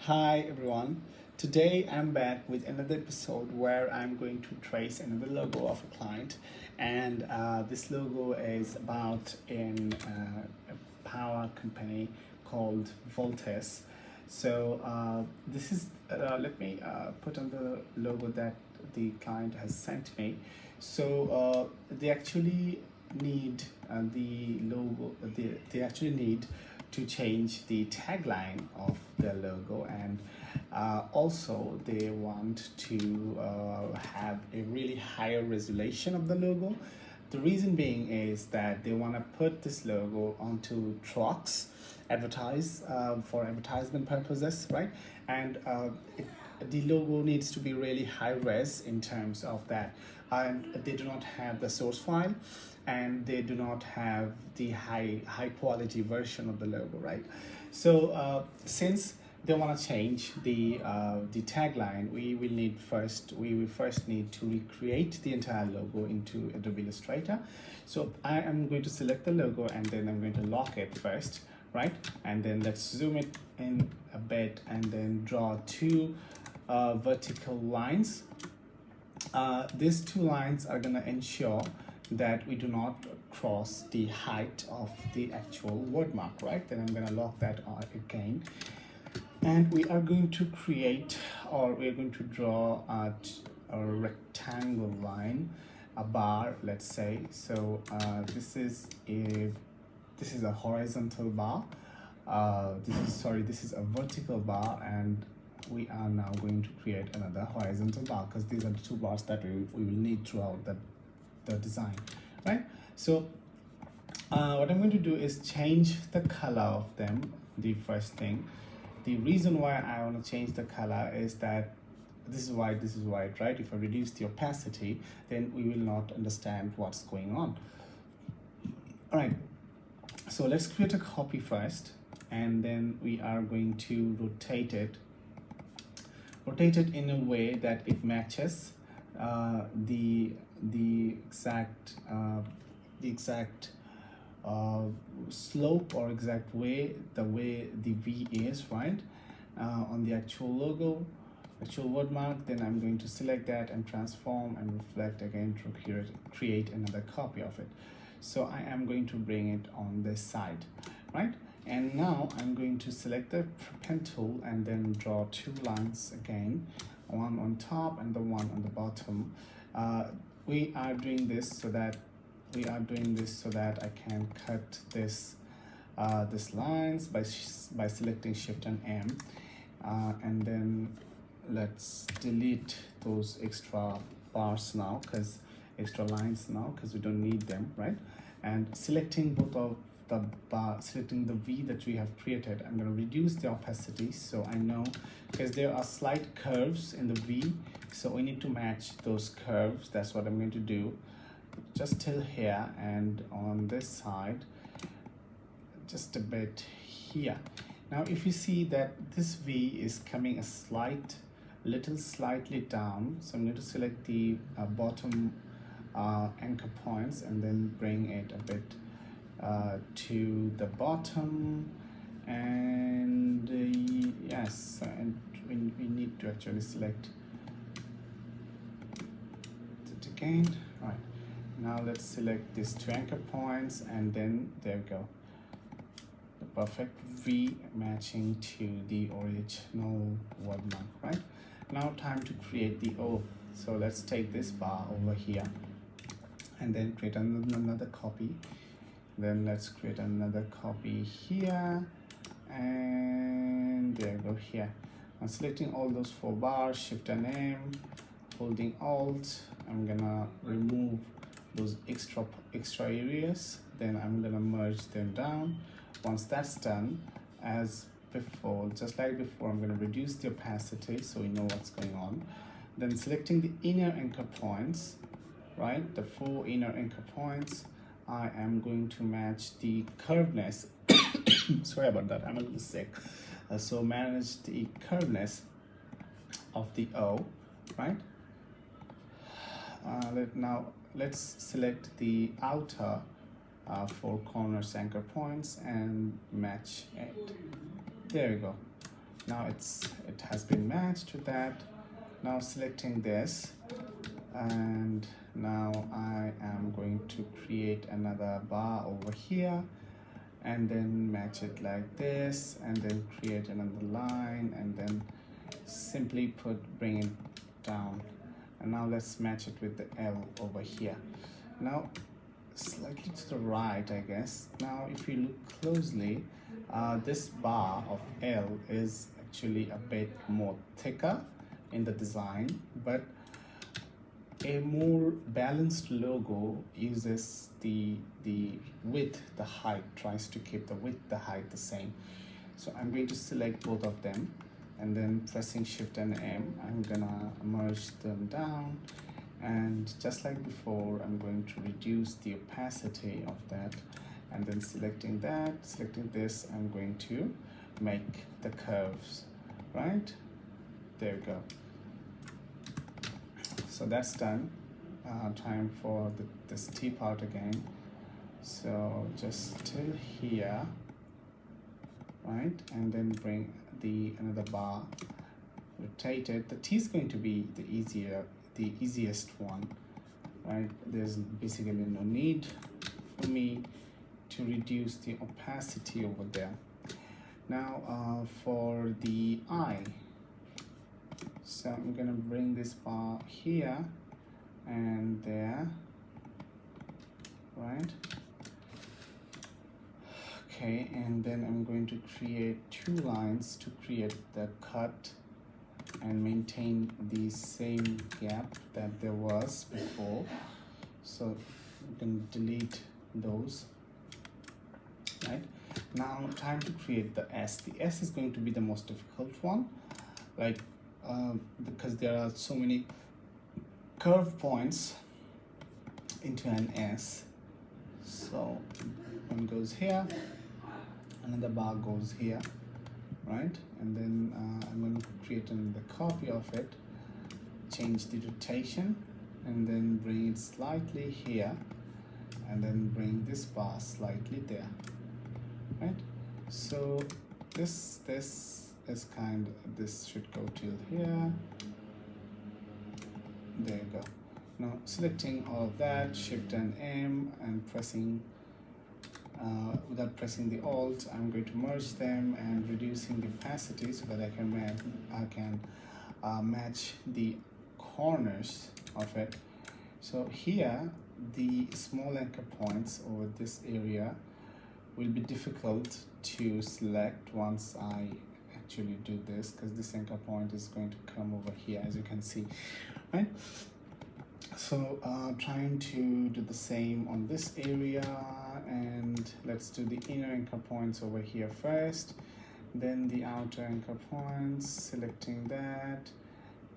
Hi everyone. Today I'm back with another episode where I'm going to trace another logo of a client, and this logo is about a power company called VOLTIS. This is let me put on the logo that the client has sent me. They actually need the logo. They actually need to change the tagline of their logo, and also they want to have a really higher resolution of the logo. The reason being is that they want to put this logo onto trucks, advertise for advertisement purposes, right? And the logo needs to be really high res in terms of that, and they do not have the source file, and they do not have the high quality version of the logo, right? Since they want to change the tagline, we will first need to recreate the entire logo into Adobe Illustrator. So I am going to select the logo, and then I'm going to lock it first, right? And then let's zoom it in a bit and then draw two vertical lines. These two lines are going to ensure that we do not cross the height of the actual word mark, right? Then I'm going to lock that again, and we are going to create, or we're going to draw a rectangle line, a bar, let's say. This is a horizontal bar. This is a vertical bar, and we are now going to create another horizontal bar, because these are the two bars that we will need throughout the design, right? What I'm going to do is change the color of them. The first thing, the reason why I want to change the color is that this is white, right? If I reduce the opacity, then we will not understand what's going on. All right, so let's create a copy first, and then we are going to rotate it in a way that it matches the exact slope, or exact way, the way the V is, right, on the actual logo, actual word mark. Then I'm going to select that and transform and reflect again to create another copy of it. So I am going to bring it on this side, right? And now I'm going to select the pen tool and then draw two lines again, one on top and the one on the bottom. We are doing this so that I can cut this lines by selecting Shift and M, and then let's delete those extra bars now, extra lines now, because we don't need them, right? And selecting both of the bar, selecting the V that we have created, I'm going to reduce the opacity, so I know, because there are slight curves in the V, so we need to match those curves. That's what I'm going to do, just till here, and on this side just a bit here. Now if you see that this V is coming slightly down, so I'm going to select the bottom anchor points and then bring it a bit to the bottom, and yes, and we need to actually select it again. Right, now let's select these two anchor points, and then there we go, the perfect V matching to the original word mark, right? Now time to create the O. So let's take this bar over here and then create another copy. Then let's create another copy here, and there we go here. I'm selecting all those four bars, Shift and M, holding Alt. I'm gonna remove those extra areas, then I'm gonna merge them down. Once that's done, as before, just like before, I'm gonna reduce the opacity so we know what's going on. Then selecting the inner anchor points, right, the four inner anchor points, I am going to match the curveness. Sorry about that, I'm a little sick. So manage the curveness of the O, right? Now let's select the outer four corners anchor points and match it. There we go. Now it has been matched to that. Now selecting this, and now I am going to create another bar over here and then match it like this, and then create another line, and then simply bring it down. And now let's match it with the L over here. Now slightly to the right, I guess. Now if you look closely, this bar of L is actually a bit more thicker in the design, but a more balanced logo uses the width, the height, tries to keep the width, the height the same. So I'm going to select both of them, and then pressing Shift and M, I'm gonna merge them down, and just like before, I'm going to reduce the opacity of that, and then selecting that, selecting this, I'm going to make the curves, right? There we go. So that's done. Time for this T part again. So just till here, right? And then bring another bar, rotate it. The T is going to be the easiest one, right? There's basically no need for me to reduce the opacity over there. Now for the eye, so I'm gonna bring this bar here and there, right? Okay, and then I'm going to create two lines to create the cut and maintain the same gap that there was before. So you can delete those, right? Now time to create the S. The S is going to be the most difficult one, like because there are so many curve points into an S. So one goes here, another bar goes here, right? And then I'm going to create another copy of it, change the rotation, and then bring it slightly here, and then bring this bar slightly there, right? So this is this should go till here. There you go. Now selecting all of that, Shift and M, and pressing without pressing the Alt, I'm going to merge them and reducing the opacity so that I can match the corners of it. So here the small anchor points over this area will be difficult to select once I actually do this, because this anchor point is going to come over here, as you can see, right? So trying to do the same on this area, and let's do the inner anchor points over here first, then the outer anchor points, selecting that,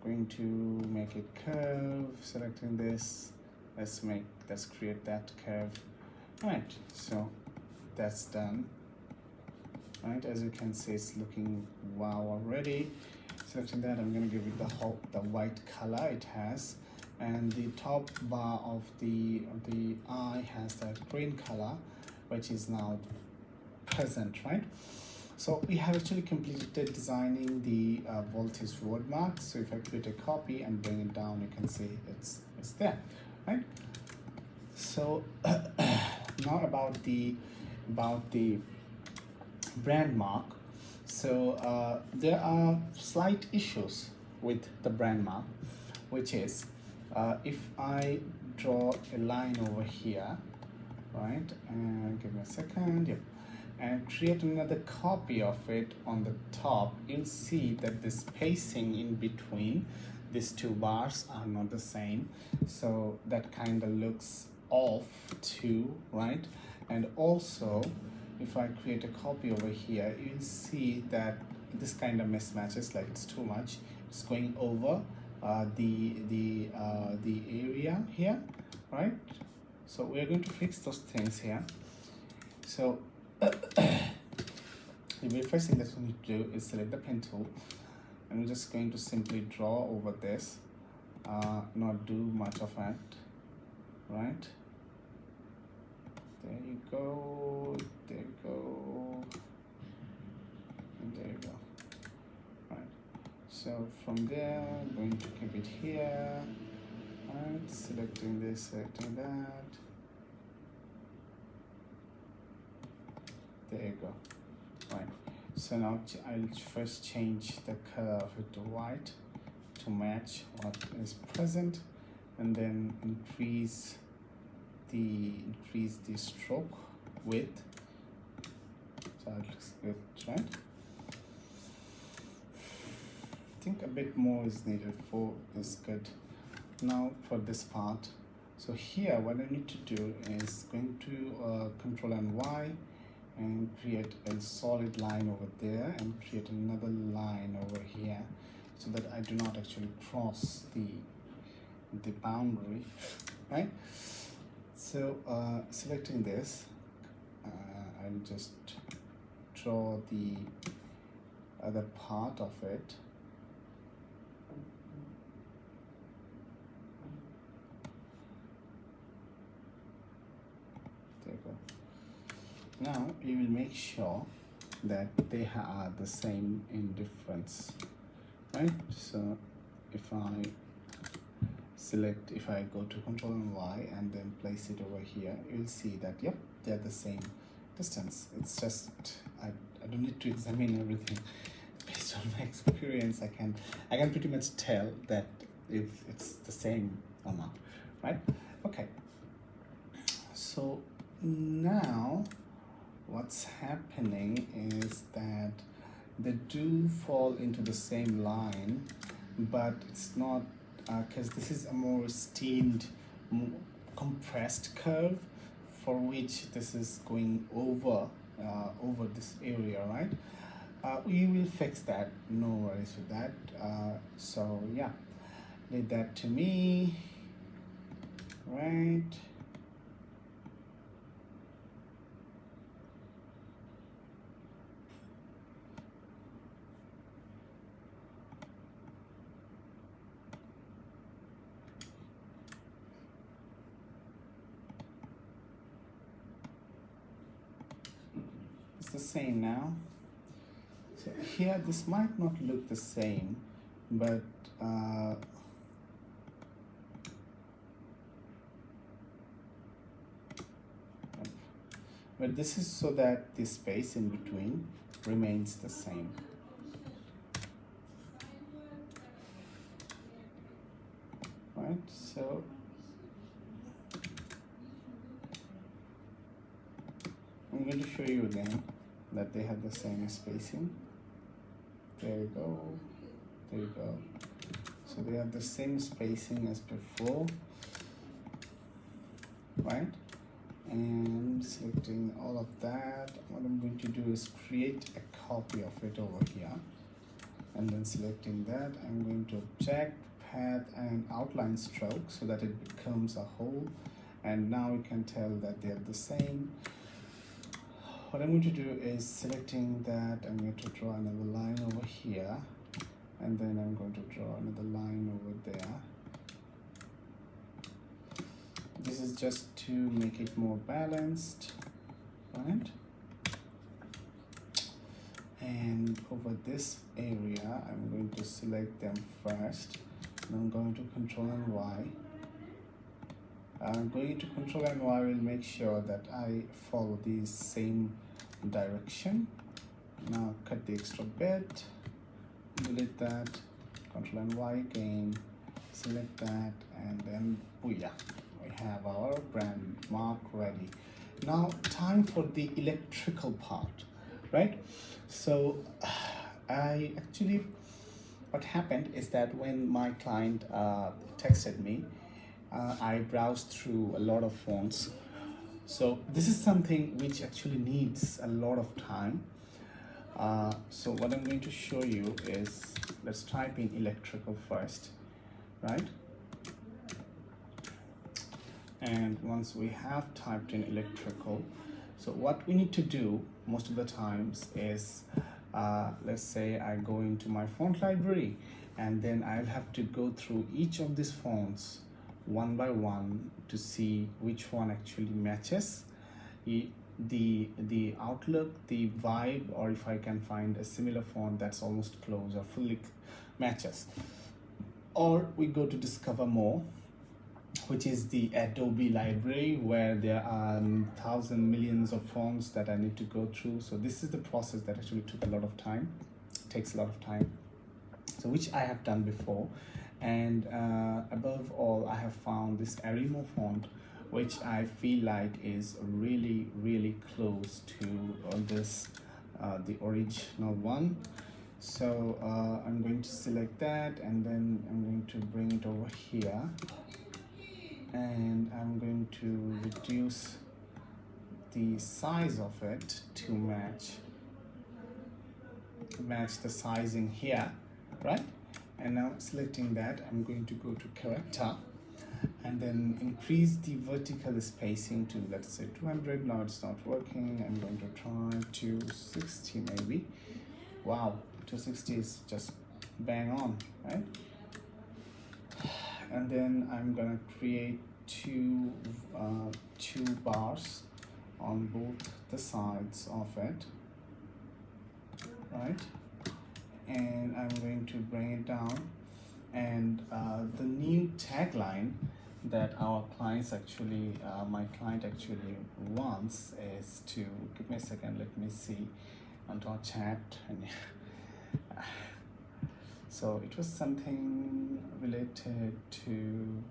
going to make it curve, selecting this, let's create that curve, right? So that's done, right? As you can see, it's looking wow already. Selecting that, I'm going to give it the white color it has, and the top bar of the eye has that green color, which is now present, right? So we have actually completed designing the VOLTIS word mark. So if I create a copy and bring it down, you can see it's there, right? So now about the brand mark. So there are slight issues with the brand mark, which is if I draw a line over here, right, and give me a second, yep, and create another copy of it on the top, you'll see that the spacing in between these two bars are not the same. So that kind of looks off too, right? And also, if I create a copy over here, you'll see that this kind of mismatches, like it's too much. It's going over the area here, right? So we're going to fix those things here. So the very first thing that we need to do is select the pen tool. I'm just going to simply draw over this, not do much of it, right? There you go, there you go, and there you go. So from there, I'm going to keep it here, right? Selecting this, selecting that. There you go. Right. So now I'll first change the color of it to white to match what is present, and then increase the stroke width. So it looks good, right? I think a bit more is needed. 4 is good. Now for this part, so here what I need to do is going to Control and Y and create a solid line over there and create another line over here so that I do not actually cross the boundary, right? So selecting this, I'll just draw the other part of it. There you go. Now you will make sure that they are the same in difference, right? So if I select, if I go to Control and Y and then place it over here, you'll see that yep, they're the same distance. It's just I don't need to examine everything. Based on my experience, I can pretty much tell that if it's the same or not, right? Okay, so now what's happening is that they do fall into the same line, but it's not because this is a more steamed, compressed curve for which this is going over over this area, right? We will fix that, no worries with that. So yeah, leave that to me, right? It's the same now. So here this might not look the same, but this is so that the space in between remains the same. Right, so I'm going to show you again that they have the same spacing. There you go, there you go. So they have the same spacing as before, right? And selecting all of that, what I'm going to do is create a copy of it over here, and then selecting that, I'm going to object, path and outline stroke so that it becomes a whole, and now you can tell that they're the same. What I'm going to do is selecting that, I'm going to draw another line over here, and then I'm going to draw another line over there. This is just to make it more balanced, right? And over this area, I'm going to select them first, and I'm going to Control and Y. I'm going to Control and Y will make sure that I follow the same direction. Now cut the extra bit, delete that, Control and Y again, select that, and then booyah, we have our brand mark ready. Now time for the electrical part, right? So I actually, what happened is that when my client texted me, I browsed through a lot of fonts. So this is something which actually needs a lot of time. So what I'm going to show you is, let's type in electrical first, right? And once we have typed in electrical, so what we need to do most of the times is, let's say I go into my font library, and then I'll have to go through each of these fonts one by one to see which one actually matches the outlook, the vibe, or if I can find a similar font that's almost close or fully matches. Or we go to discover more, which is the Adobe library, where there are thousands, millions of fonts that I need to go through. So this is the process that actually took a lot of time, takes a lot of time, so which I have done before. And above all, I have found this Arimo font, which I feel like is really, really close to this, the original one. So I'm going to select that, and then I'm going to bring it over here, and I'm going to reduce the size of it to match the sizing here, right? And now selecting that, I'm going to go to character and then increase the vertical spacing to, let's say, 200. Now it's not working. I'm going to try 260 maybe. Wow, 260 is just bang on, right? And then I'm gonna create two bars on both the sides of it, right? And I'm going to bring it down, and the new tagline that our clients actually, my client actually wants is to, give me a second, let me see onto our chat. And so it was something related to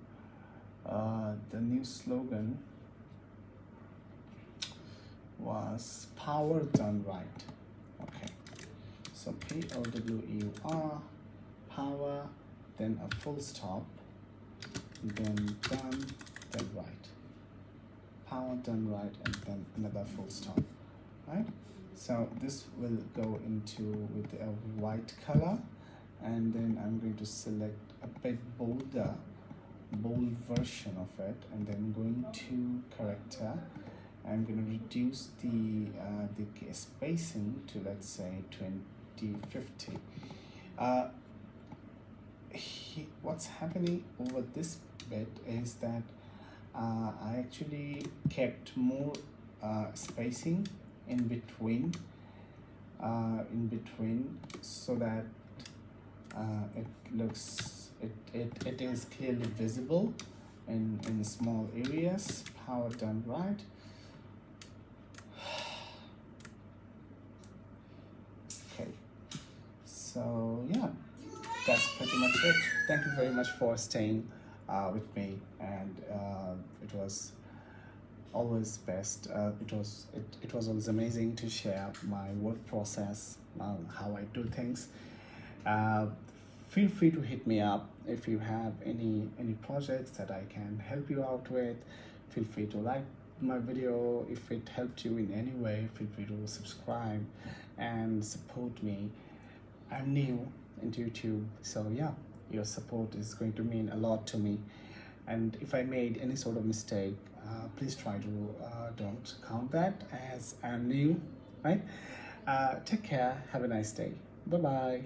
the new slogan was power done right. Okay, so POWER, power, then a full stop, then done, then right. Power done right, and then another full stop, right? So this will go into with a white color, and then I'm going to select a bit bold version of it, and then going to character, I'm going to reduce the spacing to, let's say, 2050. What's happening over this bit is that I actually kept more spacing in between, so that it looks, it is clearly visible in small areas. Power done right. Okay, so yeah, that's pretty much it. Thank you very much for staying with me, and it was always best. It was always amazing to share my work process, how I do things. Feel free to hit me up if you have any projects that I can help you out with. Feel free to like my video if it helped you in any way. Feel free to subscribe and support me. I'm new into YouTube, so yeah, your support is going to mean a lot to me. And if I made any sort of mistake, please try to don't count that as I'm new, right? Take care. Have a nice day. Bye bye.